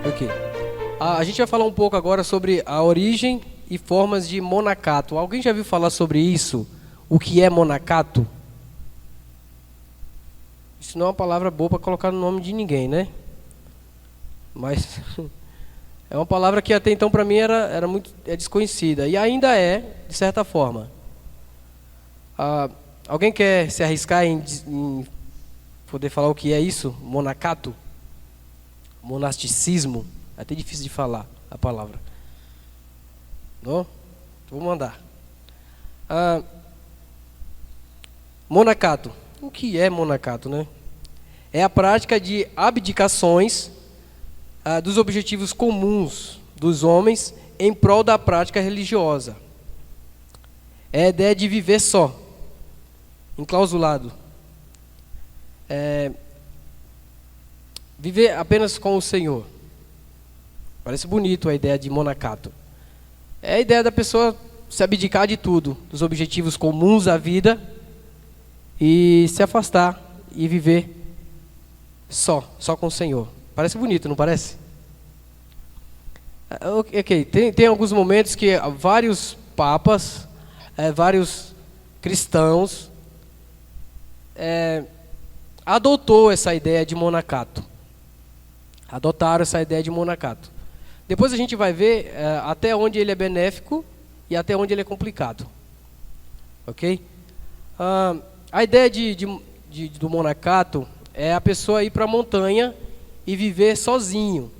Ok. A gente vai falar um pouco agora sobre a origem e formas de monacato. Alguém já viu falar sobre isso? O que é monacato? Isso não é uma palavra boa para colocar no nome de ninguém, né? Mas é uma palavra que até então para mim era muito desconhecida. E ainda é, de certa forma. Alguém quer se arriscar em poder falar o que é isso? Monacato? Monasticismo? É até difícil de falar a palavra. Não? Vou mandar. Monacato. O que é monacato, né? É a prática de abdicações dos objetivos comuns dos homens em prol da prática religiosa. É a ideia de viver só, enclausulado. Viver apenas com o Senhor. Parece bonito a ideia de monacato. É a ideia da pessoa se abdicar de tudo, dos objetivos comuns da vida, e se afastar e viver só com o Senhor. Parece bonito, não parece? Ok, tem alguns momentos que vários papas, vários cristãos adotou essa ideia de monacato. Adotaram essa ideia de monacato. Depois a gente vai ver até onde ele é benéfico e até onde ele é complicado. Ok? A ideia do monacato é a pessoa ir para a montanha e viver sozinho,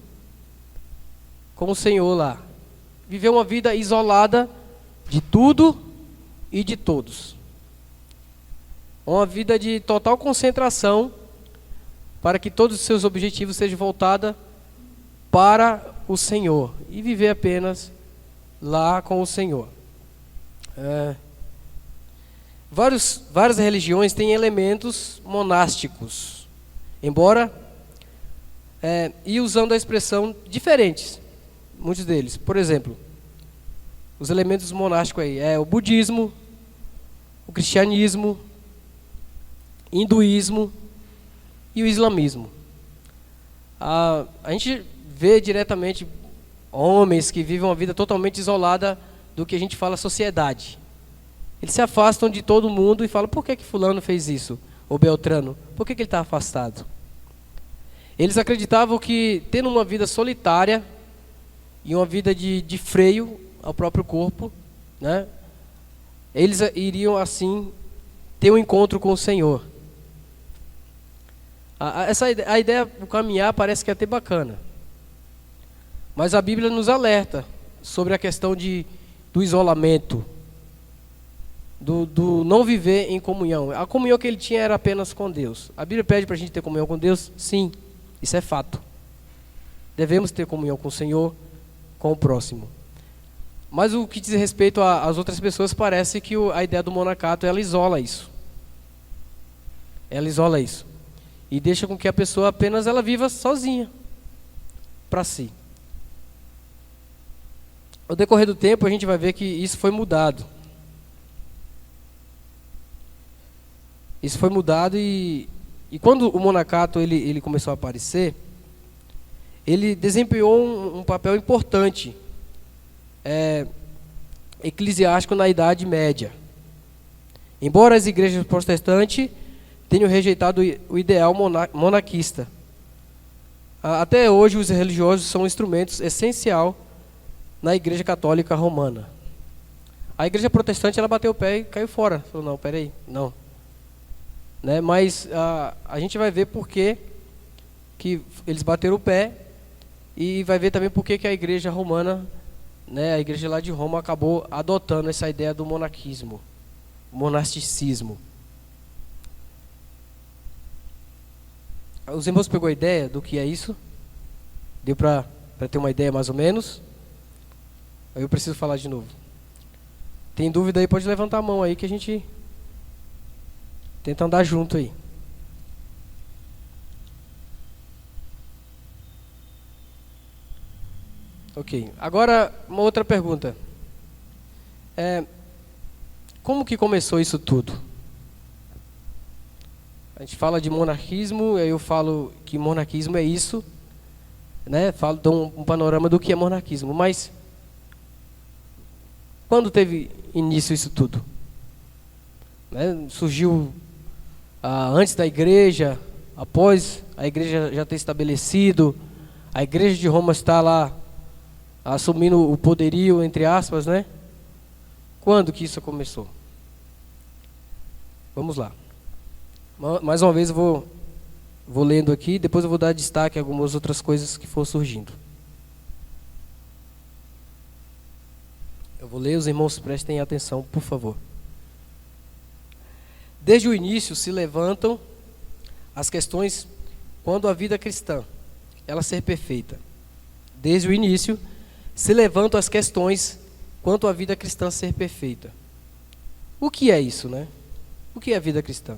com o Senhor lá. Viver uma vida isolada de tudo e de todos. Uma vida de total concentração para que todos os seus objetivos sejam voltados para o Senhor. E viver apenas lá com o Senhor. Várias religiões têm elementos monásticos, embora e usando a expressão diferentes, muitos deles. Por exemplo, os elementos monásticos aí é o budismo, o cristianismo, hinduísmo e o islamismo. A gente vê diretamente homens que vivem uma vida totalmente isolada do que a gente fala sociedade. Eles se afastam de todo mundo e falam: por que fulano fez isso? Ou Beltrano, por que ele está afastado? Eles acreditavam que tendo uma vida solitária e uma vida de freio ao próprio corpo, né, eles iriam assim ter um encontro com o Senhor. A ideia do caminhar parece que é até bacana. Mas a Bíblia nos alerta sobre a questão do isolamento, do não viver em comunhão. A comunhão que ele tinha era apenas com Deus. A Bíblia pede para a gente ter comunhão com Deus? Sim, isso é fato. Devemos ter comunhão com o Senhor, com o próximo. Mas o que diz respeito às outras pessoas, parece que a ideia do monacato, ela isola isso. Ela isola isso. E deixa com que a pessoa apenas ela viva sozinha, para si. Ao decorrer do tempo, a gente vai ver que isso foi mudado. Isso foi mudado e quando o monacato ele começou a aparecer, ele desempenhou um papel importante, eclesiástico na Idade Média. Embora as igrejas protestantes tenham rejeitado o ideal monaquista, até hoje os religiosos são um instrumento essencial na Igreja Católica Romana. A Igreja Protestante ela bateu o pé e caiu fora. Falou: não, peraí, não. Né? Mas a gente vai ver por que eles bateram o pé e vai ver também por que a Igreja Romana, né, a Igreja lá de Roma, acabou adotando essa ideia do monaquismo, monasticismo. Os irmãos pegou a ideia do que é isso? Deu para ter uma ideia mais ou menos? Eu preciso falar de novo. Tem dúvida aí, pode levantar a mão aí que a gente tenta andar junto aí. Ok, agora uma outra pergunta. Como que começou isso tudo? A gente fala de monarquismo, aí eu falo que monarquismo é isso. né, dão um panorama do que é monarquismo. Mas quando teve início isso tudo? Né, surgiu antes da igreja, após a igreja já ter estabelecido, a igreja de Roma está lá assumindo o poderio, entre aspas, né? Quando que isso começou? Vamos lá. Mais uma vez eu vou lendo aqui, depois eu vou dar destaque a algumas outras coisas que foram surgindo. Eu vou ler, os irmãos prestem atenção, por favor. Desde o início se levantam as questões quando a vida cristã, ela ser perfeita. Desde o início se levantam as questões quanto à vida cristã ser perfeita. O que é isso, né? O que é a vida cristã?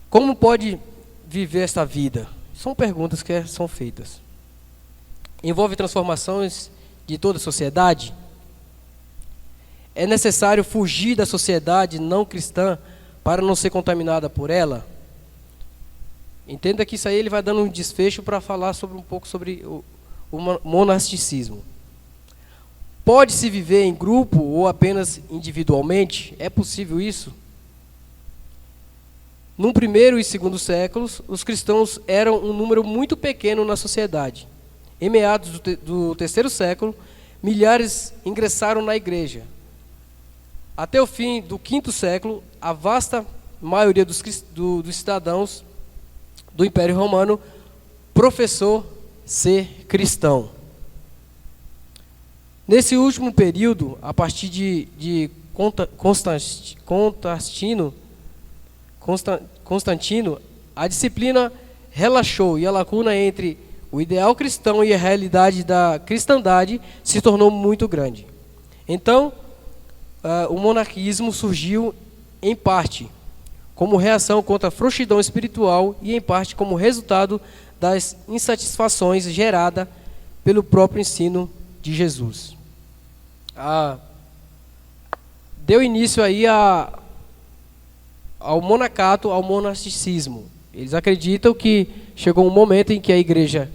Como pode viver esta vida? São perguntas que são feitas. Envolve transformações de toda a sociedade? É necessário fugir da sociedade não cristã para não ser contaminada por ela? Entenda que isso aí ele vai dando um desfecho para falar um pouco sobre o monasticismo. Pode-se viver em grupo ou apenas individualmente? É possível isso? No primeiro e segundo séculos, os cristãos eram um número muito pequeno na sociedade. Em meados do terceiro século, milhares ingressaram na igreja. Até o fim do quinto século, a vasta maioria dos cidadãos do Império Romano professou ser cristão. Nesse último período, a partir de Constantino, a disciplina relaxou e a lacuna entre o ideal cristão e a realidade da cristandade se tornou muito grande. Então, o monarquismo surgiu em parte como reação contra a frouxidão espiritual e em parte como resultado das insatisfações geradas pelo próprio ensino de Jesus. Deu início aí ao monacato, ao monasticismo. Eles acreditam que chegou um momento em que a igreja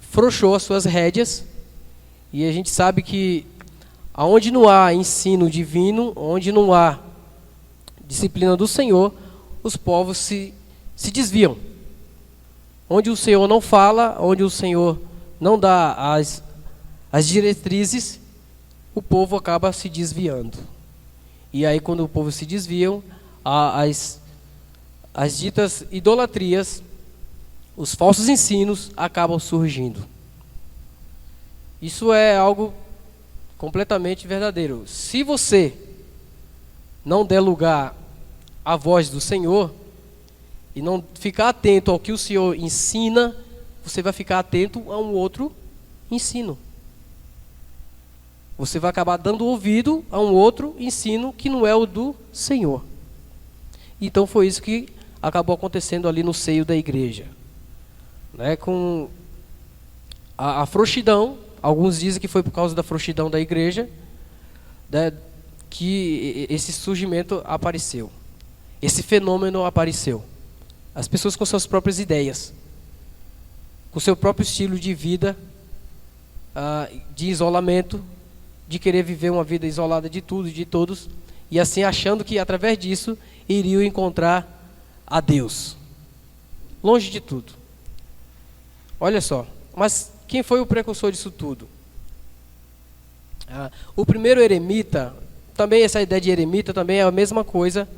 frouxou as suas rédeas, e a gente sabe que aonde não há ensino divino, onde não há disciplina do Senhor, os povos se desviam. Onde o Senhor não fala, onde o Senhor não dá as diretrizes, o povo acaba se desviando. E aí quando o povo se desviam, as ditas idolatrias, os falsos ensinos acabam surgindo. Isso é algo completamente verdadeiro. Se você não der lugar à voz do Senhor e não ficar atento ao que o Senhor ensina, você vai ficar atento a um outro ensino. Você vai acabar dando ouvido a um outro ensino que não é o do Senhor. Então foi isso que acabou acontecendo ali no seio da igreja, né? Com a frouxidão, alguns dizem que foi por causa da frouxidão da igreja, né, que esse surgimento apareceu, esse fenômeno apareceu. As pessoas com suas próprias ideias, com seu próprio estilo de vida, de isolamento, de querer viver uma vida isolada de tudo e de todos, e assim achando que através disso iriam encontrar a Deus, longe de tudo. Olha só, mas quem foi o precursor disso tudo? O primeiro eremita, também essa ideia de eremita também é a mesma coisa,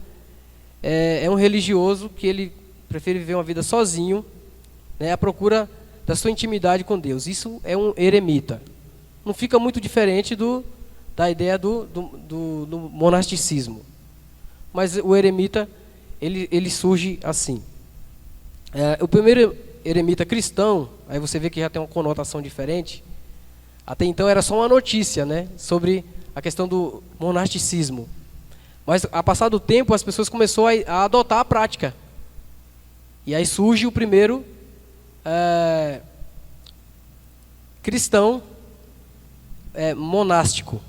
é um religioso que ele prefere viver uma vida sozinho, né, à procura da sua intimidade com Deus. Isso é um eremita. Não fica muito diferente da ideia do monasticismo. Mas o eremita, ele surge assim. O primeiro eremita cristão, aí você vê que já tem uma conotação diferente. Até então era só uma notícia, né, sobre a questão do monasticismo. Mas, a passar do tempo, as pessoas começaram a adotar a prática. E aí surge o primeiro cristão monástico.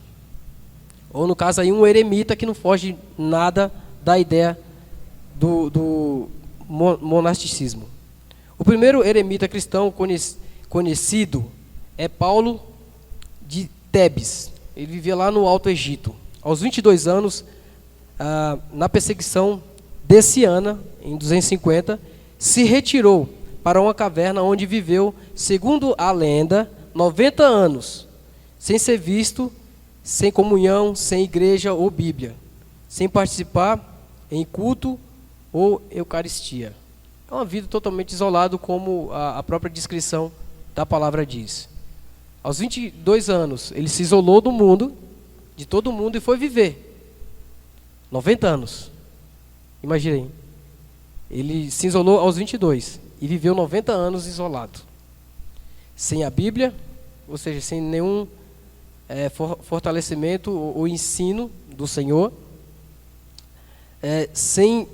Ou, no caso, aí, um eremita que não foge nada da ideia do monasticismo. O primeiro eremita cristão conhecido é Paulo de Tebes. Ele vivia lá no Alto Egito. Aos 22 anos, na perseguição deciana, em 250, se retirou para uma caverna onde viveu, segundo a lenda, 90 anos, sem ser visto, sem comunhão, sem igreja ou Bíblia, sem participar em culto ou Eucaristia. É uma vida totalmente isolada, como a própria descrição da palavra diz. Aos 22 anos, ele se isolou do mundo, de todo mundo, e foi viver. 90 anos. Imaginem. Ele se isolou aos 22 e viveu 90 anos isolado. Sem a Bíblia, ou seja, sem nenhum fortalecimento ou ensino do Senhor. Sem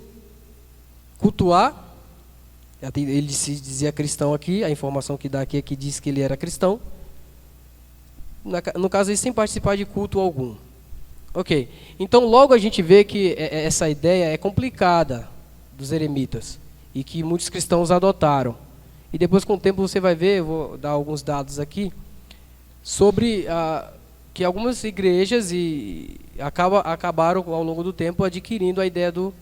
cultuar. Ele se dizia cristão aqui, a informação que dá aqui é que diz que ele era cristão. No caso, sem participar de culto algum. Ok, então logo a gente vê que essa ideia é complicada dos eremitas e que muitos cristãos adotaram. E depois, com o tempo, você vai ver, eu vou dar alguns dados aqui, sobre que algumas igrejas acabaram ao longo do tempo adquirindo a ideia do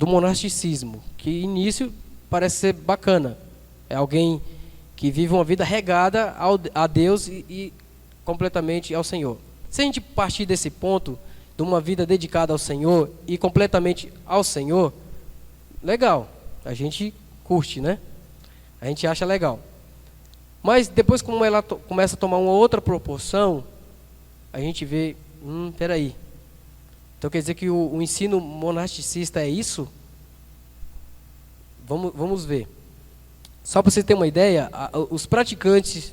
monasticismo, que início parece ser bacana. É alguém que vive uma vida regada a Deus e completamente ao Senhor. Se a gente partir desse ponto, de uma vida dedicada ao Senhor e completamente ao Senhor, legal, a gente curte, né? A gente acha legal. Mas depois, como ela começa a tomar uma outra proporção, a gente vê, peraí. Então quer dizer que o ensino monasticista é isso? Vamos ver. Só para você ter uma ideia, os praticantes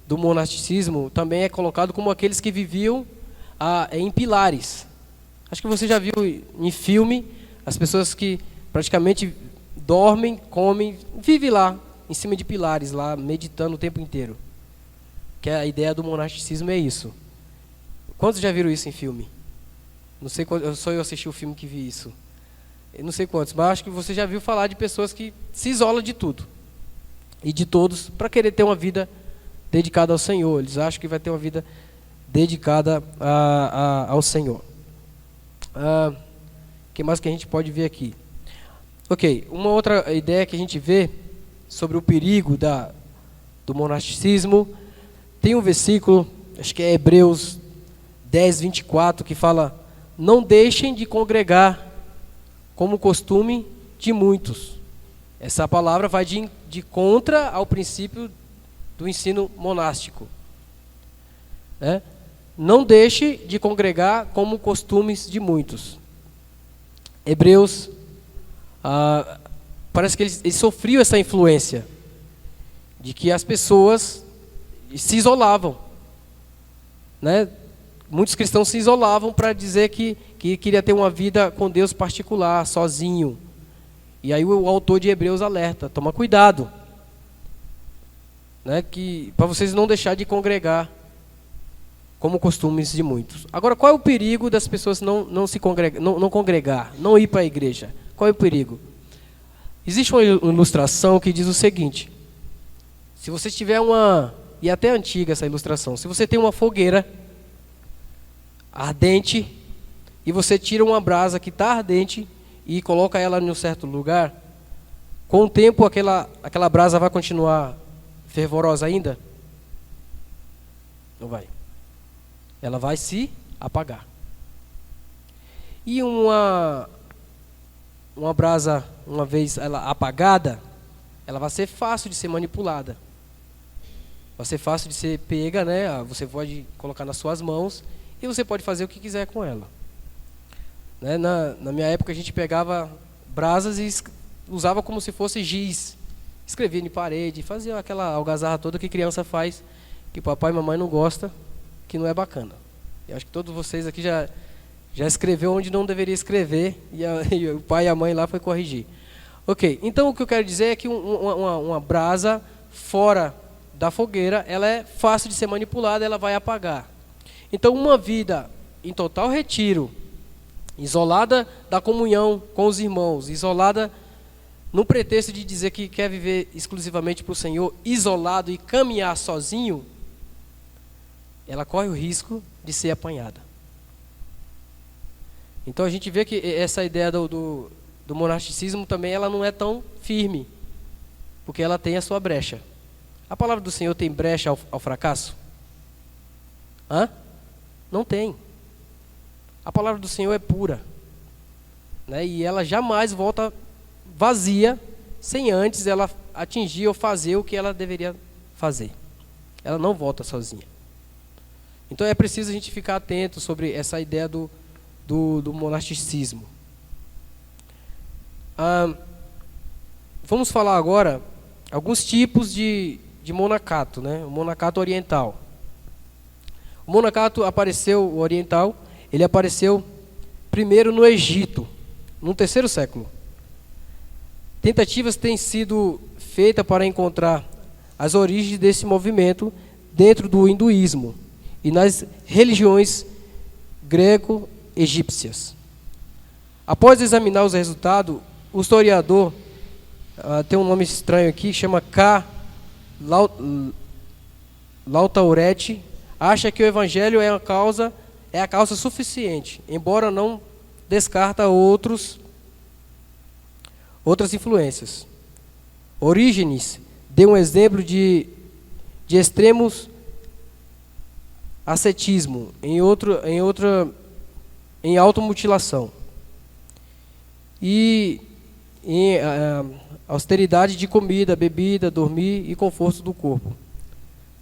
do monasticismo também é colocado como aqueles que viviam em pilares. Acho que você já viu em filme as pessoas que praticamente dormem, comem, vivem lá em cima de pilares, lá meditando o tempo inteiro. Que a ideia do monasticismo é isso. Quantos já viram isso em filme? Não sei, só eu assisti o filme que vi isso. Eu não sei quantos, mas acho que você já viu falar de pessoas que se isolam de tudo e de todos para querer ter uma vida dedicada ao Senhor. Eles acham que vai ter uma vida dedicada ao Senhor. O que mais que a gente pode ver aqui? Ok, uma outra ideia que a gente vê sobre o perigo do monasticismo, tem um versículo, acho que é Hebreus 10, 24, que fala: não deixem de congregar como costume de muitos. Essa palavra vai de contra ao princípio do ensino monástico. Não deixe de congregar como costumes de muitos. Hebreus, parece que eles sofriam essa influência de que as pessoas se isolavam, né? Muitos cristãos se isolavam para dizer que queria ter uma vida com Deus particular, sozinho. E aí o autor de Hebreus alerta: toma cuidado, né, para vocês não deixar de congregar como costumes de muitos. Agora, qual é o perigo das pessoas não congregar, não ir para a igreja? Qual é o perigo? Existe uma ilustração que diz o seguinte: se você tiver e até antiga essa ilustração, se você tem uma fogueira ardente e você tira uma brasa que está ardente e coloca ela em um certo lugar, com o tempo aquela brasa vai continuar fervorosa ainda? Não vai. Ela vai se apagar. E uma brasa, uma vez ela apagada, ela vai ser fácil de ser manipulada. Vai ser fácil de ser pega, né? Você pode colocar nas suas mãos e você pode fazer o que quiser com ela. Né? Na minha época a gente pegava brasas e usava como se fosse giz. Escrevia em parede, fazia aquela algazarra toda que criança faz, que papai e mamãe não gostam, que não é bacana. Eu acho que todos vocês aqui já escreveu onde não deveria escrever e o pai e a mãe lá foi corrigir. Ok, então o que eu quero dizer é que uma brasa fora da fogueira, ela é fácil de ser manipulada, ela vai apagar. Então uma vida em total retiro, isolada da comunhão com os irmãos, isolada no pretexto de dizer que quer viver exclusivamente para o Senhor, isolado e caminhar sozinho, ela corre o risco de ser apanhada. Então a gente vê que essa ideia do monasticismo também ela não é tão firme, porque ela tem a sua brecha. A palavra do Senhor tem brecha ao fracasso? Não tem. A palavra do Senhor é pura, né? E ela jamais volta vazia, sem antes ela atingir ou fazer o que ela deveria fazer. Ela não volta sozinha. Então é preciso a gente ficar atento sobre essa ideia do monasticismo. Vamos falar agora alguns tipos de monacato, né? O monacato oriental. O monacato o oriental, ele apareceu primeiro no Egito, no 3º século. Tentativas têm sido feitas para encontrar as origens desse movimento dentro do hinduísmo e nas religiões greco-egípcias. Após examinar os resultados, o historiador, tem um nome estranho aqui, chama K. Lautauret, acha que o evangelho é a causa suficiente, embora não descarta outras influências. Orígenes deu um exemplo de extremos ascetismo, em automutilação e em austeridade de comida, bebida, dormir e conforto do corpo.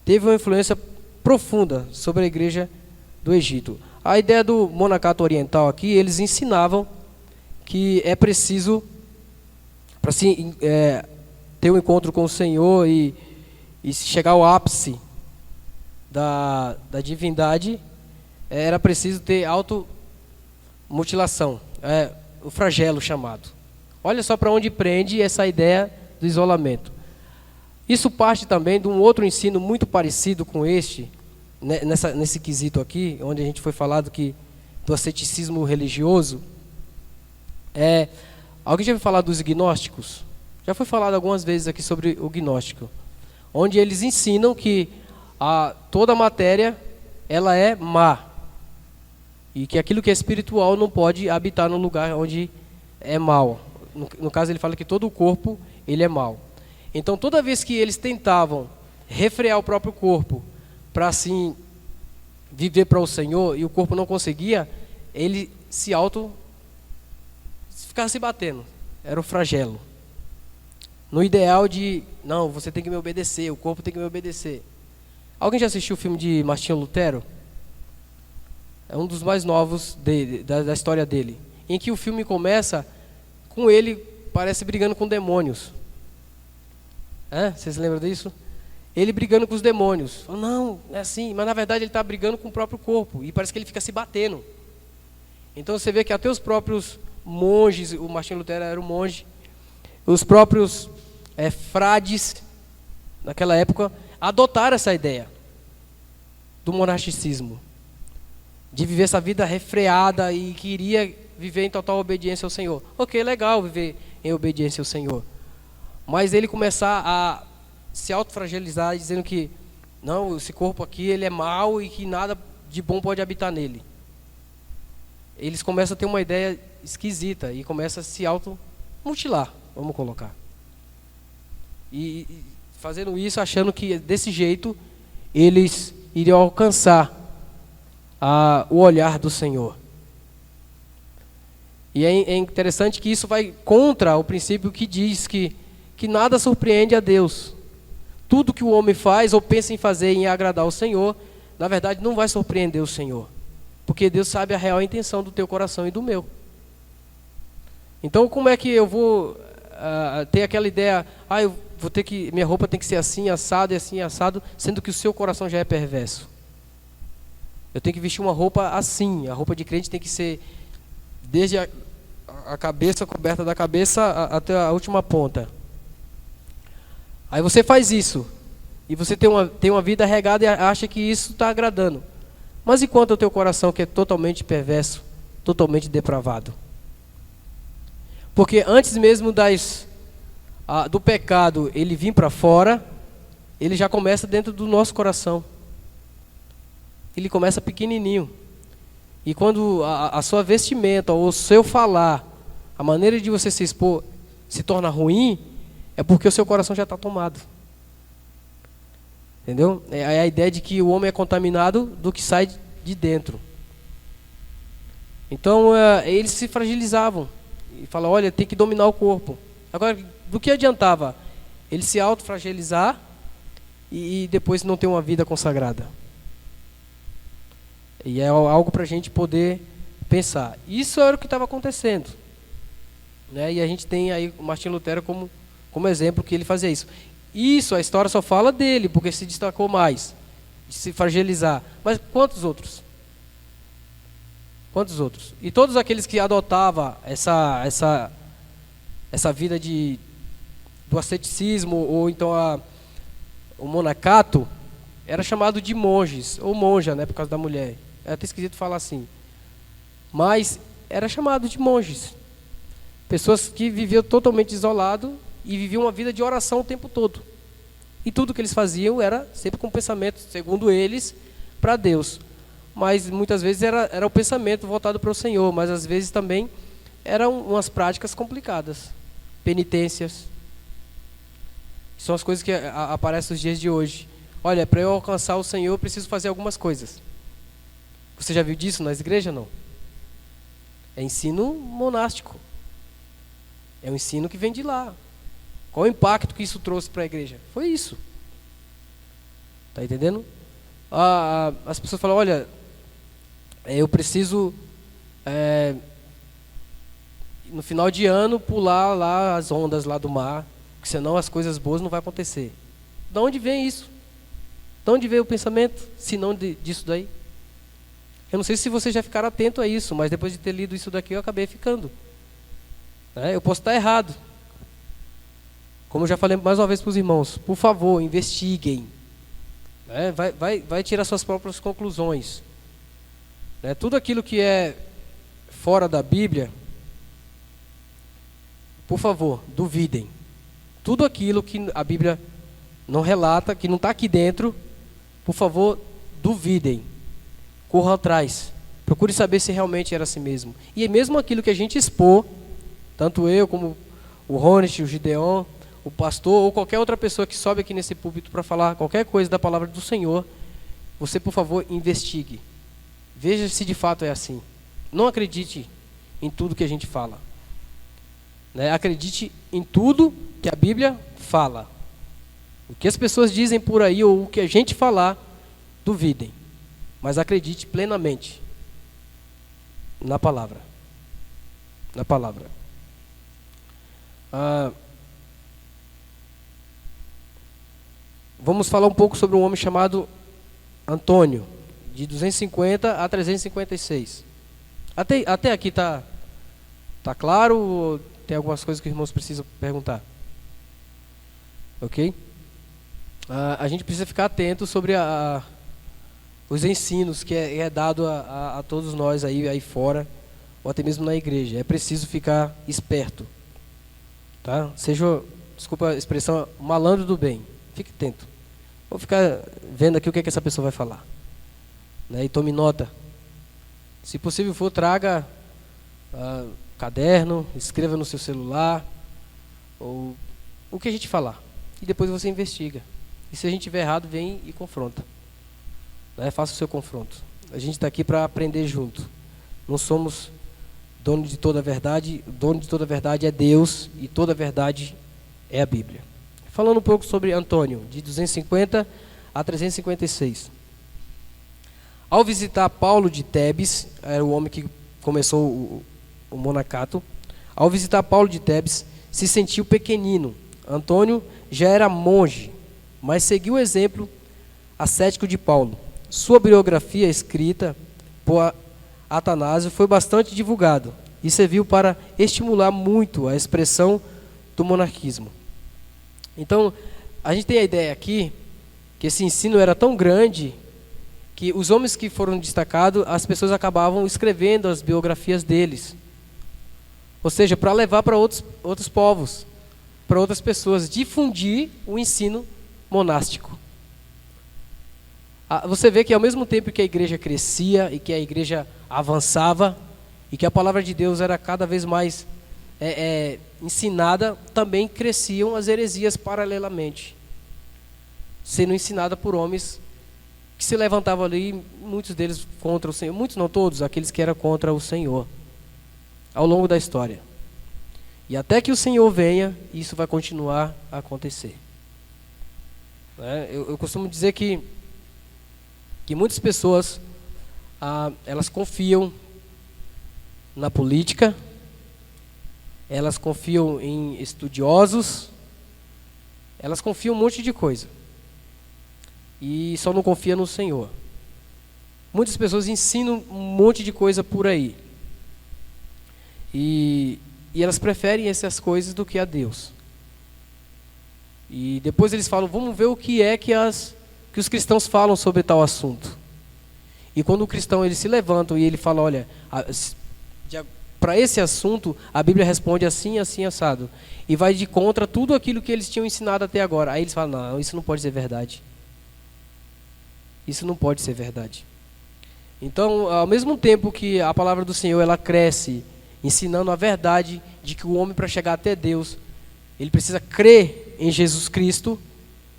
Teve uma influência profunda sobre a igreja do Egito. A ideia do monacato oriental aqui, eles ensinavam que é preciso, para ter um encontro com o Senhor e chegar ao ápice da divindade, era preciso ter automutilação, o flagelo chamado. Olha só para onde prende essa ideia do isolamento. Isso parte também de um outro ensino muito parecido com este, nesse quesito aqui, onde a gente foi falado do asceticismo religioso. Alguém já ouviu falar dos gnósticos? Já foi falado algumas vezes aqui sobre o gnóstico, onde eles ensinam que toda a matéria ela é má e que aquilo que é espiritual não pode habitar no lugar onde é mal. No caso ele fala que todo o corpo ele é mal. Então toda vez que eles tentavam refrear o próprio corpo para assim viver para o Senhor e o corpo não conseguia, ele ficava se batendo. Era o flagelo. No ideal de, não, você tem que me obedecer, o corpo tem que me obedecer. Alguém já assistiu o filme de Martinho Lutero? É um dos mais novos da história dele. Em que o filme começa com ele, parece brigando com demônios. Vocês lembram disso? Ele brigando com os demônios. Não, é assim. Mas na verdade ele está brigando com o próprio corpo. E parece que ele fica se batendo. Então você vê que até os próprios monges, o Martinho Lutero era um monge, os próprios frades, naquela época, adotaram essa ideia do monasticismo, de viver essa vida refreada e queria viver em total obediência ao Senhor. Ok, legal viver em obediência ao Senhor. Mas ele começar a se autofragilizar, dizendo que não, esse corpo aqui ele é mau e que nada de bom pode habitar nele. Eles começam a ter uma ideia esquisita e começam a se automutilar, vamos colocar. E fazendo isso, achando que desse jeito eles iriam alcançar o olhar do Senhor. E é interessante que isso vai contra o princípio que diz que nada surpreende a Deus. Tudo que o homem faz ou pensa em fazer em agradar ao Senhor, na verdade não vai surpreender o Senhor. Porque Deus sabe a real intenção do teu coração e do meu. Então como é que eu vou ter aquela ideia, minha roupa tem que ser assim, assado e assim, assado, sendo que o seu coração já é perverso? Eu tenho que vestir uma roupa assim, a roupa de crente tem que ser desde a cabeça, coberta da cabeça até a última ponta. Aí você faz isso, e você tem uma vida regada e acha que isso está agradando. Mas e quanto ao teu coração que é totalmente perverso, totalmente depravado? Porque antes mesmo do pecado ele vir para fora, ele já começa dentro do nosso coração. Ele começa pequenininho. E quando a sua vestimenta ou o seu falar, a maneira de você se expor se torna ruim, é porque o seu coração já está tomado. Entendeu? É a ideia de que o homem é contaminado do que sai de dentro. Então eles se fragilizavam. E falam, olha, tem que dominar o corpo. Agora, do que adiantava ele se autofragilizar e depois não ter uma vida consagrada? E é algo para a gente poder pensar. Isso era o que estava acontecendo. Né? E a gente tem aí o Martinho Lutero como exemplo que ele fazia isso. Isso, a história só fala dele, porque se destacou mais, de se fragilizar. Mas quantos outros? Quantos outros? E todos aqueles que adotavam essa vida do asceticismo, ou então o monacato, era chamado de monges, ou monja, né, por causa da mulher. É até esquisito falar assim. Mas era chamado de monges. Pessoas que viviam totalmente isolados e viviam uma vida de oração o tempo todo. E tudo que eles faziam era sempre com pensamento, segundo eles, para Deus. Mas muitas vezes era o pensamento voltado para o Senhor, mas às vezes também eram umas práticas complicadas. Penitências. São as coisas que aparecem nos dias de hoje. Olha, para eu alcançar o Senhor, eu preciso fazer algumas coisas. Você já viu disso nas igrejas? Não. É ensino monástico. É um ensino que vem de lá. Qual o impacto que isso trouxe para a igreja? Foi isso. Está entendendo? As pessoas falam, olha, eu preciso, no final de ano, pular lá as ondas lá do mar, porque senão as coisas boas não vão acontecer. De onde vem isso? De onde veio o pensamento, se não disso daí? Eu não sei se vocês já ficaram atentos a isso, mas depois de ter lido isso daqui, eu acabei ficando. Eu posso estar errado. Como eu já falei mais uma vez para os irmãos, por favor, investiguem. Vai tirar suas próprias conclusões. Tudo aquilo que é fora da Bíblia, por favor, duvidem. Tudo aquilo que a Bíblia não relata, que não está aqui dentro, por favor, duvidem. Corram atrás. Procure saber se realmente era assim mesmo. E mesmo aquilo que a gente expor, tanto eu como o Ronest, o Gideon, o pastor ou qualquer outra pessoa que sobe aqui nesse púlpito para falar qualquer coisa da palavra do Senhor, você, por favor, investigue. Veja se de fato é assim. Não acredite em tudo que a gente fala. Acredite em tudo que a Bíblia fala. O que as pessoas dizem por aí ou o que a gente falar, duvidem. Mas acredite plenamente na palavra. Na palavra. Vamos falar um pouco sobre um homem chamado Antônio, de 250 a 356. Até aqui tá claro ou tem algumas coisas que os irmãos precisam perguntar? Ok? A gente precisa ficar atento sobre os ensinos que é dado a todos nós aí fora, ou até mesmo na igreja. É preciso ficar esperto. Tá? Seja, desculpa a expressão, malandro do bem. Fique atento. Vou ficar vendo aqui o que essa pessoa vai falar. E tome nota. Se possível for, traga caderno, escreva no seu celular, ou o que a gente falar. E depois você investiga. E se a gente tiver errado, vem e confronta. Faça o seu confronto. A gente está aqui para aprender junto. Não somos dono de toda a verdade. O dono de toda a verdade é Deus e toda a verdade é a Bíblia. Falando um pouco sobre Antônio, de 250 a 356. Ao visitar Paulo de Tebes, era o homem que começou o monacato. Ao visitar Paulo de Tebes, se sentiu pequenino. Antônio já era monge, mas seguiu o exemplo ascético de Paulo. Sua biografia escrita por Atanásio foi bastante divulgado e serviu para estimular muito a expressão do monarquismo. Então, a gente tem a ideia aqui que esse ensino era tão grande que os homens que foram destacados, as pessoas acabavam escrevendo as biografias deles. Ou seja, para levar para outros povos. para outras pessoas, difundir o ensino monástico. Você vê que ao mesmo tempo que a igreja crescia e que a igreja avançava e que a palavra de Deus era cada vez mais ensinada, também cresciam as heresias paralelamente, sendo ensinada por homens que se levantavam ali, muitos deles contra o Senhor, muitos não todos, aqueles que eram contra o Senhor, ao longo da história. E até que o Senhor venha, isso vai continuar a acontecer. Eu costumo dizer que muitas pessoas, elas confiam na política, elas confiam em estudiosos, elas confiam em um monte de coisa. E só não confia no Senhor. Muitas pessoas ensinam um monte de coisa por aí. E elas preferem essas coisas do que a Deus. E depois eles falam, vamos ver o que é que os cristãos falam sobre tal assunto. E quando o cristão ele se levanta e ele fala, olha, para esse assunto a Bíblia responde assim, assim, assado. E vai de contra tudo aquilo que eles tinham ensinado até agora. Aí eles falam, não, isso não pode ser verdade. Isso não pode ser verdade. Então, ao mesmo tempo que a palavra do Senhor ela cresce, ensinando a verdade de que o homem, para chegar até Deus, ele precisa crer em Jesus Cristo,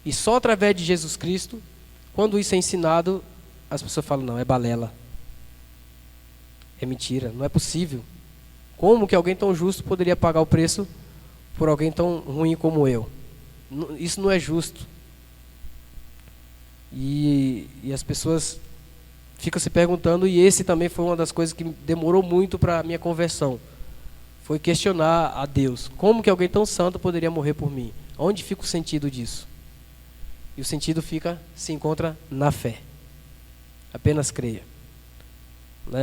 e só através de Jesus Cristo, quando isso é ensinado, as pessoas falam, não, é balela. É mentira, não é possível. Como que alguém tão justo poderia pagar o preço por alguém tão ruim como eu? Isso não é justo. E as pessoas ficam se perguntando, e esse também foi uma das coisas que demorou muito para a minha conversão. Foi questionar a Deus. Como que alguém tão santo poderia morrer por mim? Onde fica o sentido disso? E o sentido se encontra na fé. Apenas creia.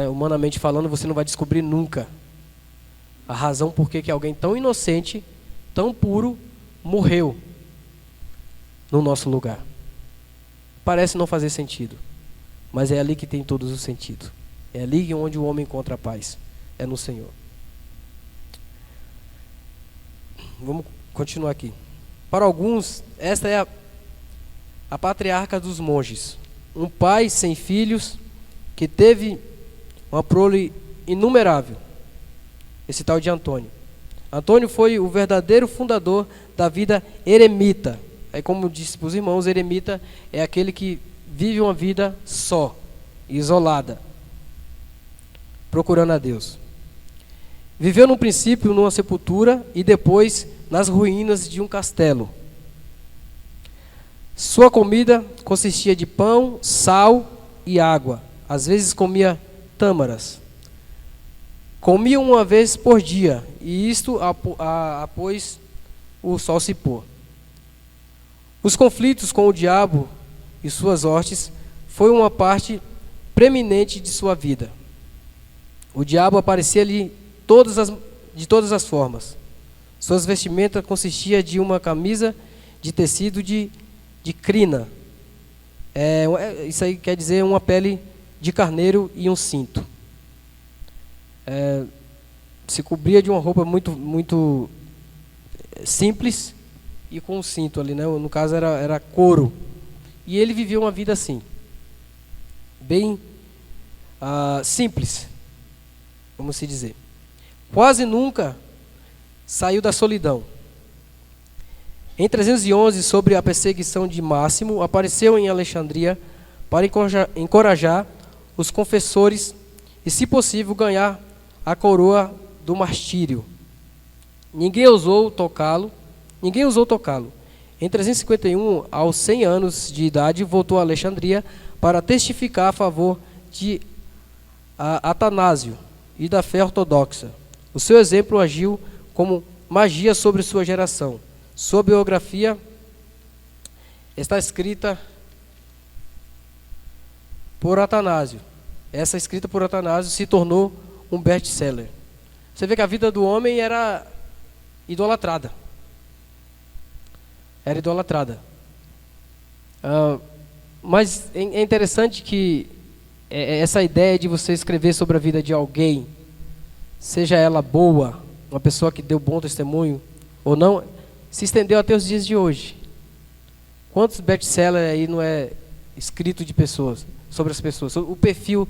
Humanamente falando, você não vai descobrir nunca a razão por que alguém tão inocente, tão puro, morreu no nosso lugar. Parece não fazer sentido, mas é ali que tem todos os sentidos. É ali onde o homem encontra a paz. É no Senhor. Vamos continuar aqui. Para alguns, esta é a patriarca dos monges. Um pai sem filhos, que teve uma prole inumerável. Esse tal de Antônio. Antônio foi o verdadeiro fundador da vida eremita. Aí, como disse para os irmãos, eremita é aquele que vive uma vida só, isolada, procurando a Deus. Viveu no princípio numa sepultura e depois nas ruínas de um castelo. Sua comida consistia de pão, sal e água. Às vezes comia tâmaras. Comia uma vez por dia, e isto após o sol se pôr. Os conflitos com o diabo e suas hostes foi uma parte preeminente de sua vida. O diabo aparecia-lhe de todas as formas. Suas vestimentas consistiam de uma camisa de tecido de crina. Isso aí quer dizer uma pele de carneiro e um cinto. Se cobria de uma roupa muito simples e com um cinto ali, no caso era couro. E ele vivia uma vida assim, bem simples, vamos se dizer. Quase nunca saiu da solidão. Em 311, sobre a perseguição de Máximo, apareceu em Alexandria para encorajar os confessores e, se possível, ganhar a coroa do martírio. Ninguém ousou tocá-lo. Em 351, aos 100 anos de idade, voltou a Alexandria para testificar a favor de Atanásio e da fé ortodoxa. O seu exemplo agiu como magia sobre sua geração. Sua biografia está escrita por Atanásio. Essa escrita por Atanásio se tornou um best-seller. Você vê que a vida do homem era idolatrada. Mas é interessante que essa ideia de você escrever sobre a vida de alguém, seja ela boa, uma pessoa que deu bom testemunho ou não, se estendeu até os dias de hoje. Quantos best-sellers aí não é escrito de pessoas, sobre as pessoas, sobre o perfil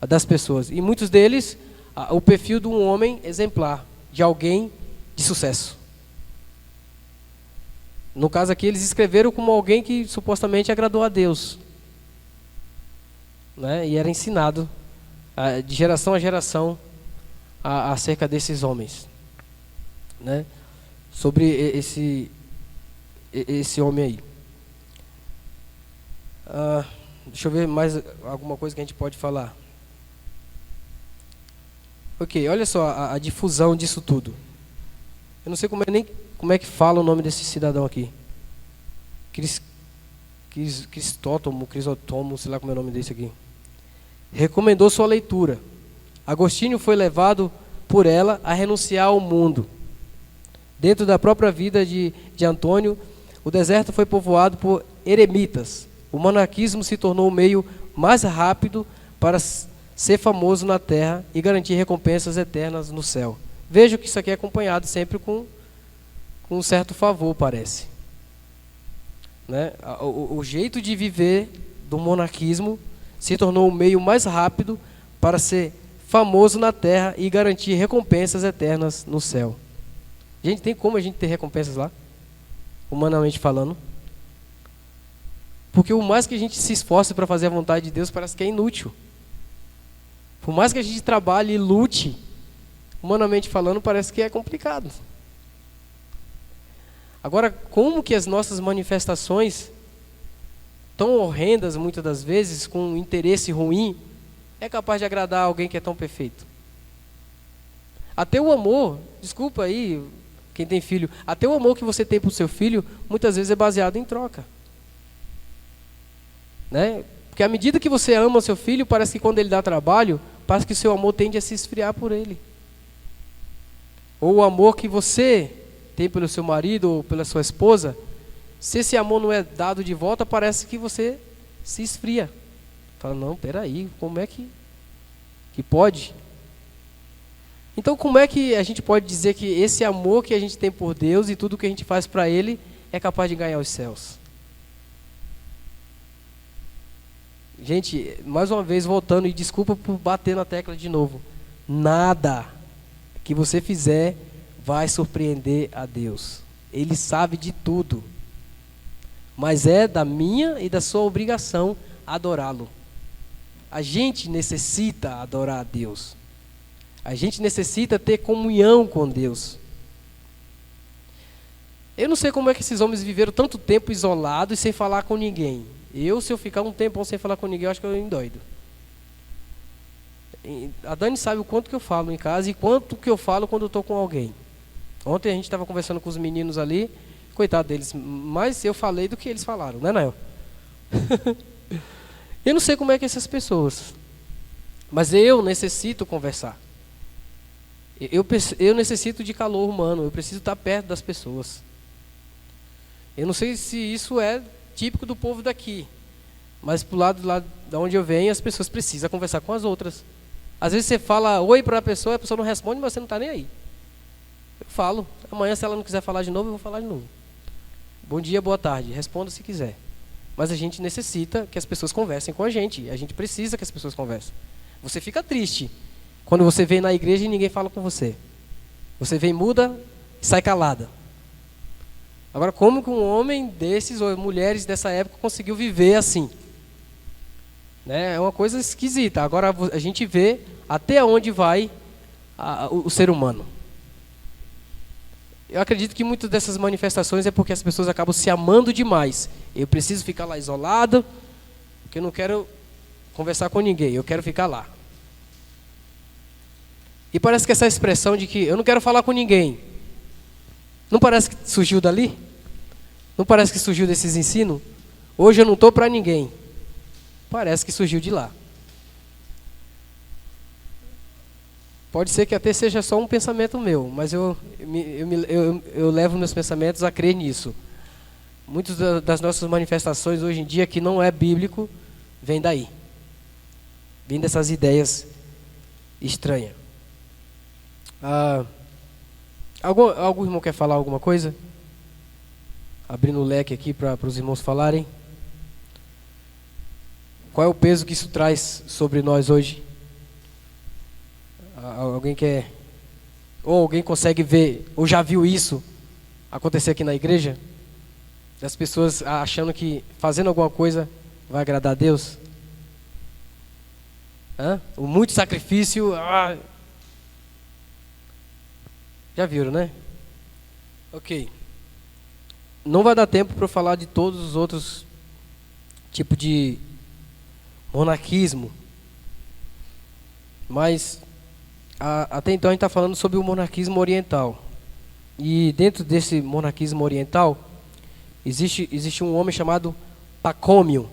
das pessoas. E muitos deles, o perfil de um homem exemplar, de alguém de sucesso. No caso aqui, eles escreveram como alguém que supostamente agradou a Deus, né? E era ensinado de geração a geração acerca desses homens, né? Sobre esse homem aí. Deixa eu ver mais alguma coisa que a gente pode falar. Ok, olha só a difusão disso tudo. Eu não sei como é que fala o nome desse cidadão aqui. Cristótomo, sei lá como é o nome desse aqui. Recomendou sua leitura. Agostinho foi levado por ela a renunciar ao mundo. Dentro da própria vida de Antônio, o deserto foi povoado por eremitas. O monarquismo se tornou o meio mais rápido para ser famoso na terra e garantir recompensas eternas no céu. Vejo que isso aqui é acompanhado sempre com um certo favor, parece. Né? O jeito de viver do monarquismo se tornou o meio mais rápido para ser famoso na terra e garantir recompensas eternas no céu. Gente, tem como a gente ter recompensas lá? Humanamente falando. Porque o mais que a gente se esforce para fazer a vontade de Deus, parece que é inútil. Por mais que a gente trabalhe e lute, humanamente falando, parece que é complicado. Agora, como que as nossas manifestações, tão horrendas muitas das vezes, com um interesse ruim, é capaz de agradar alguém que é tão perfeito? Até o amor, desculpa aí, quem tem filho, até o amor que você tem para o seu filho, muitas vezes é baseado em troca. Né? Porque à medida que você ama o seu filho, parece que quando ele dá trabalho, parece que o seu amor tende a se esfriar por ele. Ou o amor que você tem pelo seu marido ou pela sua esposa, se esse amor não é dado de volta, parece que você se esfria. Fala, não, peraí, como é que pode? Então, como é que a gente pode dizer que esse amor que a gente tem por Deus e tudo que a gente faz para Ele é capaz de ganhar os céus? Gente, mais uma vez voltando, e desculpa por bater na tecla de novo. Nada que você fizer vai surpreender a Deus. Ele sabe de tudo. Mas é da minha e da sua obrigação adorá-lo. A gente necessita adorar a Deus. A gente necessita ter comunhão com Deus. Eu não sei como é que esses homens viveram tanto tempo isolados e sem falar com ninguém. Se eu ficar um tempão sem falar com ninguém, eu acho que eu endoido. A Dani sabe o quanto que eu falo em casa e quanto que eu falo quando eu estou com alguém. Ontem a gente estava conversando com os meninos ali, coitado deles, mais eu falei do que eles falaram, né, Nael? Eu não sei como é que essas pessoas, mas eu necessito conversar. Eu necessito de calor humano, eu preciso estar perto das pessoas. Eu não sei se isso é típico do povo daqui, mas pro lado lá de onde eu venho, as pessoas precisam conversar com as outras. Às vezes você fala oi para a pessoa não responde, mas você não está nem aí. Eu falo, amanhã se ela não quiser falar de novo, eu vou falar de novo. Bom dia, boa tarde, responda se quiser. Mas a gente necessita que as pessoas conversem com a gente precisa que as pessoas conversem. Você fica triste quando você vem na igreja e ninguém fala com você. Você vem muda e sai calada. Agora, como que um homem desses, ou mulheres dessa época, conseguiu viver assim? Né? É uma coisa esquisita. Agora, a gente vê até onde vai o ser humano. Eu acredito que muitas dessas manifestações é porque as pessoas acabam se amando demais. Eu preciso ficar lá isolado, porque eu não quero conversar com ninguém, eu quero ficar lá. E parece que essa expressão de que eu não quero falar com ninguém, não parece que surgiu dali? Não parece que surgiu desses ensinos? Hoje eu não estou para ninguém. Parece que surgiu de lá. Pode ser que até seja só um pensamento meu, mas eu levo meus pensamentos a crer nisso. Muitas das nossas manifestações hoje em dia, que não é bíblico, vem daí. Vem dessas ideias estranhas. Algum irmão quer falar alguma coisa? abrindo o leque aqui para os irmãos falarem. Qual é o peso que isso traz sobre nós hoje? Alguém quer... Ou alguém consegue ver, ou já viu isso acontecer aqui na igreja? Das pessoas achando que fazendo alguma coisa vai agradar a Deus? O muito sacrifício... Já viram, né? Ok. Não vai dar tempo para eu falar de todos os outros tipos de monarquismo. Mas até então a gente está falando sobre o monarquismo oriental. E dentro desse monarquismo oriental existe um homem chamado Pacômio.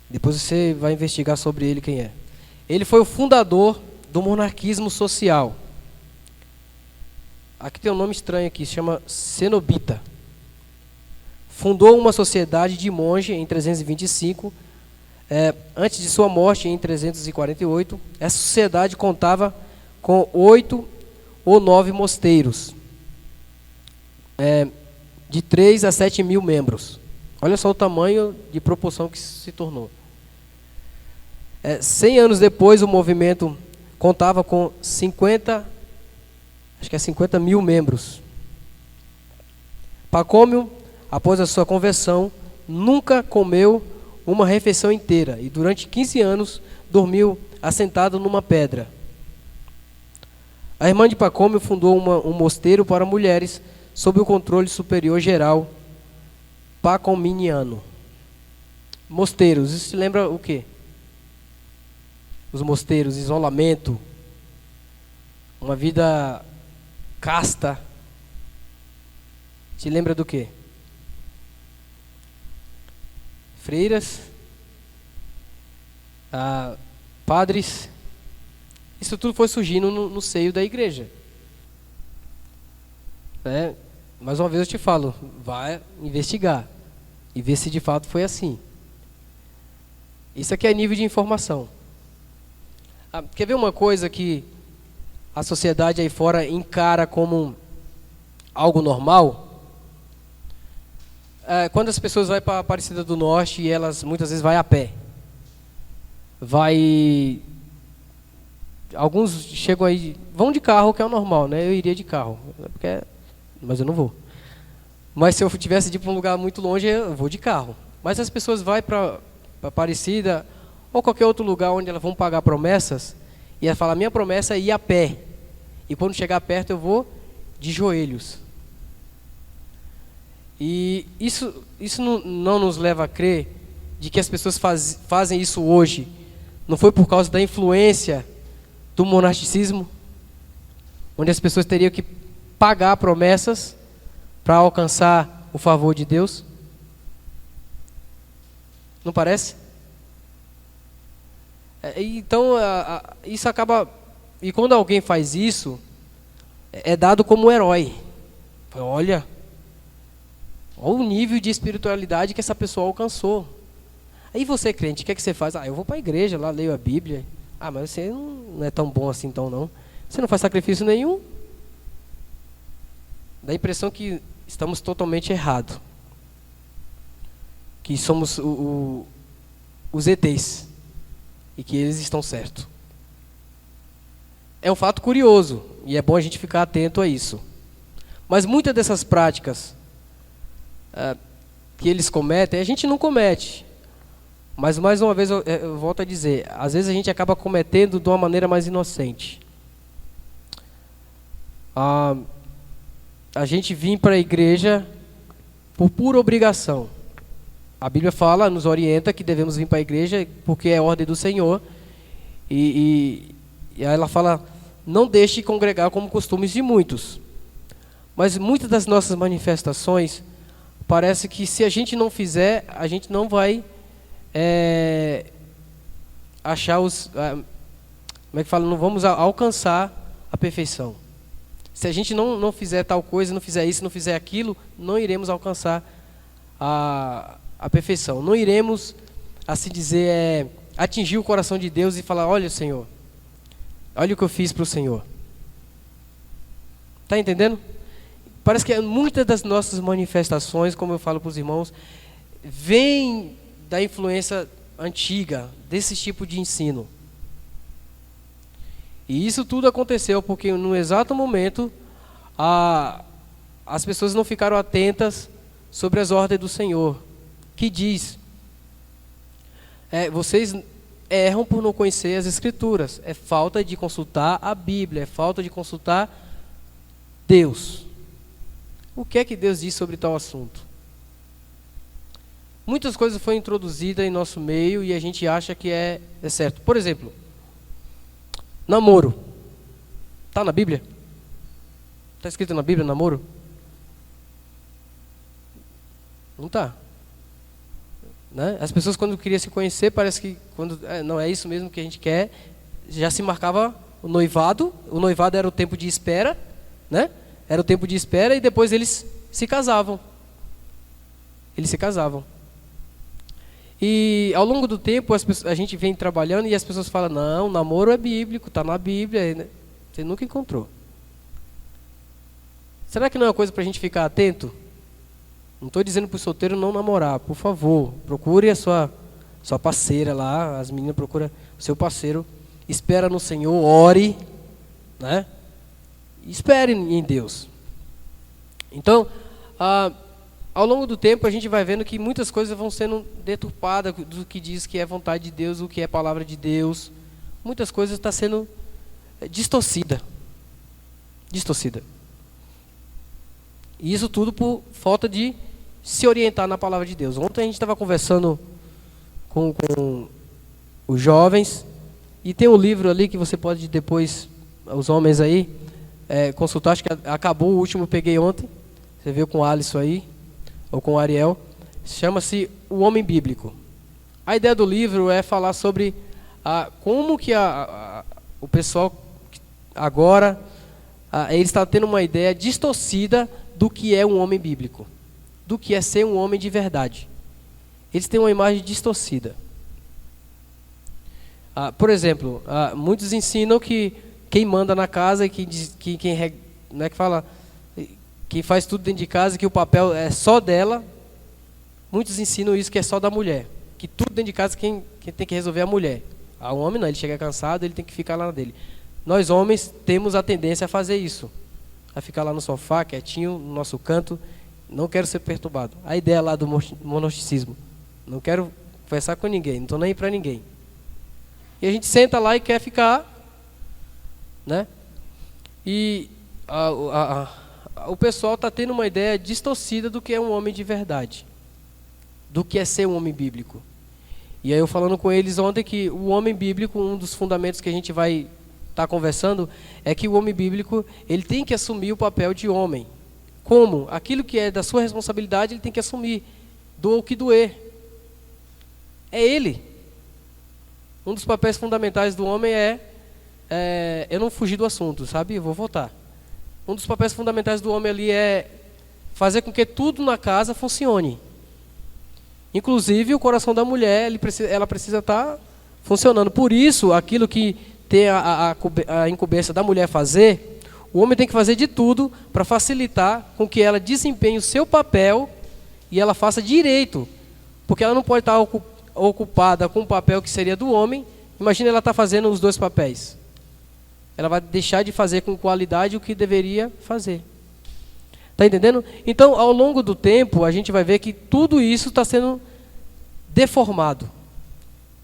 Depois você vai investigar sobre ele quem é. Ele foi o fundador do monarquismo social. Aqui tem um nome estranho aqui, se chama Cenobita. Fundou uma sociedade de monge em 325. Antes de sua morte, em 348, essa sociedade contava com 8 ou 9 mosteiros, de 3 a 7 mil membros. Olha só o tamanho de proporção que se tornou. 100 anos depois, o movimento contava com 50 mil membros. Pacômio, após a sua conversão, nunca comeu uma refeição inteira e durante 15 anos dormiu assentado numa pedra. A irmã de Pacômio fundou um mosteiro para mulheres sob o controle superior geral pacominiano. Mosteiros, isso se lembra o quê? Os mosteiros, isolamento, uma vida casta. Se lembra do quê? Freiras, padres. Isso tudo foi surgindo no seio da igreja. Mais uma vez eu te falo, vai investigar e ver se de fato foi assim. Isso aqui é nível de informação. Quer ver uma coisa que a sociedade aí fora encara como algo normal? Quando as pessoas vão para a Aparecida do Norte e elas muitas vezes vão a pé. Alguns chegam aí, vão de carro, que é o normal, né? Eu iria de carro, mas eu não vou. Mas se eu tivesse de ir para um lugar muito longe, eu vou de carro. Mas as pessoas vão para Aparecida ou qualquer outro lugar onde elas vão pagar promessas e ela fala, minha promessa é ir a pé. E quando chegar perto eu vou de joelhos. E isso não nos leva a crer de que as pessoas fazem isso hoje. Não foi por causa da influência do monasticismo, onde as pessoas teriam que pagar promessas para alcançar o favor de Deus? Não parece? Então, isso acaba... E quando alguém faz isso, é dado como um herói. Olha o nível de espiritualidade que essa pessoa alcançou. Aí você, crente, o que é que você faz? Eu vou para a igreja, lá leio a Bíblia. Mas você não é tão bom assim então não. Você não faz sacrifício nenhum. Dá a impressão que estamos totalmente errados. Que somos os ETs. E que eles estão certos. É um fato curioso. E é bom a gente ficar atento a isso. Mas muitas dessas práticas que eles cometem, a gente não comete. Mas mais uma vez eu volto a dizer, às vezes a gente acaba cometendo de uma maneira mais inocente. A gente vir para a igreja por pura obrigação. A Bíblia fala, nos orienta que devemos vir para a igreja porque é ordem do Senhor. E aí ela fala, não deixe congregar como costumes de muitos. Mas muitas das nossas manifestações, parece que se a gente não fizer, a gente não vai achar como é que fala? Não vamos alcançar a perfeição. Se a gente não fizer tal coisa, não fizer isso, não fizer aquilo, não iremos alcançar a perfeição. Não iremos, assim dizer, atingir o coração de Deus e falar, olha Senhor, olha o que eu fiz para o Senhor. Está entendendo? Parece que muitas das nossas manifestações, como eu falo para os irmãos, vêm da influência antiga, desse tipo de ensino. E isso tudo aconteceu porque no exato momento as pessoas não ficaram atentas sobre as ordens do Senhor, que diz, vocês erram por não conhecer as Escrituras, é falta de consultar a Bíblia, é falta de consultar Deus. O que é que Deus diz sobre tal assunto? Muitas coisas foram introduzidas em nosso meio e a gente acha que é certo. Por exemplo, namoro. Está na Bíblia? Está escrito na Bíblia, namoro? Não está. Né? As pessoas, quando queriam se conhecer, parece que quando não é isso mesmo que a gente quer, já se marcava o noivado. O noivado era o tempo de espera, né? Era o tempo de espera e depois eles se casavam. Eles se casavam. E ao longo do tempo a gente vem trabalhando e as pessoas falam, não, namoro é bíblico, está na Bíblia. Você nunca encontrou. Será que não é uma coisa para a gente ficar atento? Não estou dizendo para o solteiro não namorar, por favor, procure a sua parceira lá, as meninas procuram o seu parceiro, espera no Senhor, ore, né? Espere em Deus. Então, ao longo do tempo a gente vai vendo que muitas coisas vão sendo deturpadas do que diz que é vontade de Deus, o que é palavra de Deus. Muitas coisas estão sendo distorcida. E isso tudo por falta de se orientar na palavra de Deus. Ontem a gente estava conversando com os jovens e tem um livro ali que você pode depois, os homens aí, consultar. Acho que acabou o último, peguei ontem. Você viu com o Alisson aí, ou com o Ariel. Chama-se O Homem Bíblico. A ideia do livro é falar sobre como que o pessoal agora ele está tendo uma ideia distorcida do que é um homem bíblico, do que é ser um homem de verdade. Eles têm uma imagem distorcida. Por exemplo, muitos ensinam que quem manda na casa, que faz tudo dentro de casa, que o papel é só dela. Muitos ensinam isso, que é só da mulher, que tudo dentro de casa quem tem que resolver é a mulher. O homem não, ele chega cansado, ele tem que ficar lá na dele. Nós homens temos a tendência a fazer isso, a ficar lá no sofá, quietinho, no nosso canto. Não quero ser perturbado. A ideia lá do monosticismo. Não quero conversar com ninguém, não estou nem aí para ninguém. E a gente senta lá e quer ficar, né? E o pessoal está tendo uma ideia distorcida do que é um homem de verdade, do que é ser um homem bíblico. E aí eu falando com eles ontem que o homem bíblico, um dos fundamentos que a gente vai estar conversando, é que o homem bíblico, ele tem que assumir o papel de homem. Como? Aquilo que é da sua responsabilidade, ele tem que assumir, doa o que doer. É ele. Um dos papéis fundamentais do homem eu não fugir do assunto, sabe? Eu vou voltar. Um dos papéis fundamentais do homem ali é fazer com que tudo na casa funcione. Inclusive o coração da mulher, ela precisa estar funcionando. Por isso, aquilo que tem a incumbência da mulher fazer, o homem tem que fazer de tudo para facilitar com que ela desempenhe o seu papel e ela faça direito. Porque ela não pode estar ocupada com o papel que seria do homem. Imagina ela estar fazendo os dois papéis. Ela vai deixar de fazer com qualidade o que deveria fazer. Está entendendo? Então, ao longo do tempo, a gente vai ver que tudo isso está sendo deformado.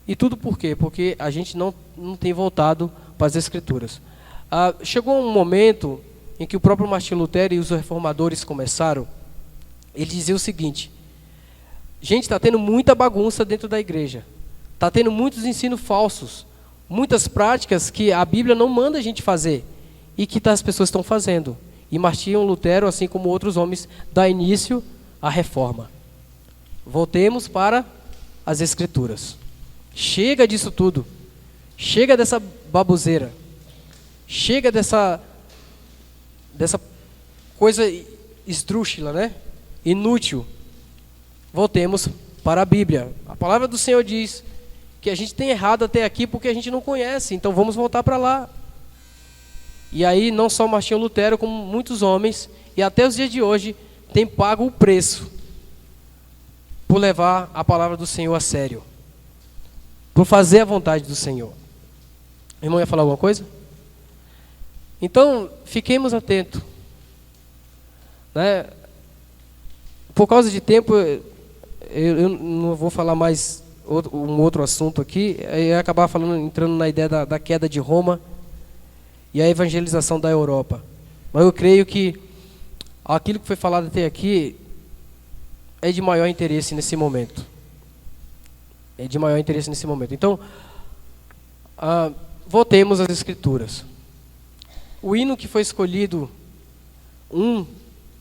E tudo por quê? Porque a gente não tem voltado para as Escrituras. Chegou um momento em que o próprio Martim Lutero e os reformadores começaram. Ele dizia o seguinte: gente, está tendo muita bagunça dentro da igreja. Está tendo muitos ensinos falsos. Muitas práticas que a Bíblia não manda a gente fazer. E que as pessoas estão fazendo. E Martinho Lutero, assim como outros homens, dá início à reforma. Voltemos para as Escrituras. Chega disso tudo. Chega dessa baboseira. Chega dessa coisa esdrúxula, né? Inútil. Voltemos para a Bíblia. A palavra do Senhor diz que a gente tem errado até aqui porque a gente não conhece. Então vamos voltar para lá. E aí não só Martinho Lutero, como muitos homens, e até os dias de hoje, têm pago o preço por levar a palavra do Senhor a sério, por fazer a vontade do Senhor. O irmão ia falar alguma coisa? Então, fiquemos atentos, né? Por causa de tempo, eu não vou falar mais um outro assunto aqui. Eu ia acabar entrando na ideia da queda de Roma e a evangelização da Europa. Mas eu creio que aquilo que foi falado até aqui é de maior interesse nesse momento. É de maior interesse nesse momento. Então, voltemos às Escrituras. O hino que foi escolhido, um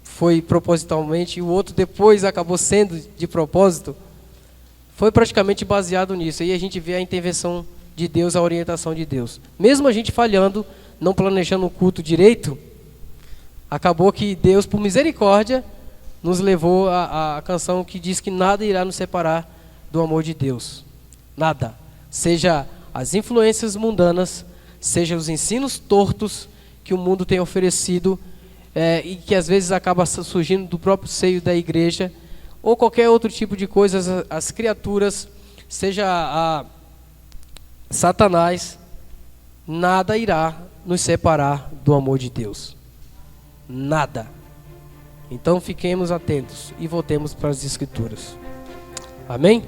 foi propositalmente e o outro depois acabou sendo de propósito, foi praticamente baseado nisso. Aí a gente vê a intervenção de Deus, a orientação de Deus. Mesmo a gente falhando, não planejando o culto direito, acabou que Deus, por misericórdia, nos levou a canção que diz que nada irá nos separar do amor de Deus. Nada. Seja as influências mundanas, seja os ensinos tortos que o mundo tem oferecido, e que às vezes acaba surgindo do próprio seio da igreja, ou qualquer outro tipo de coisa, as criaturas, seja a Satanás, nada irá nos separar do amor de Deus. Nada. Então fiquemos atentos e voltemos para as Escrituras. Amém?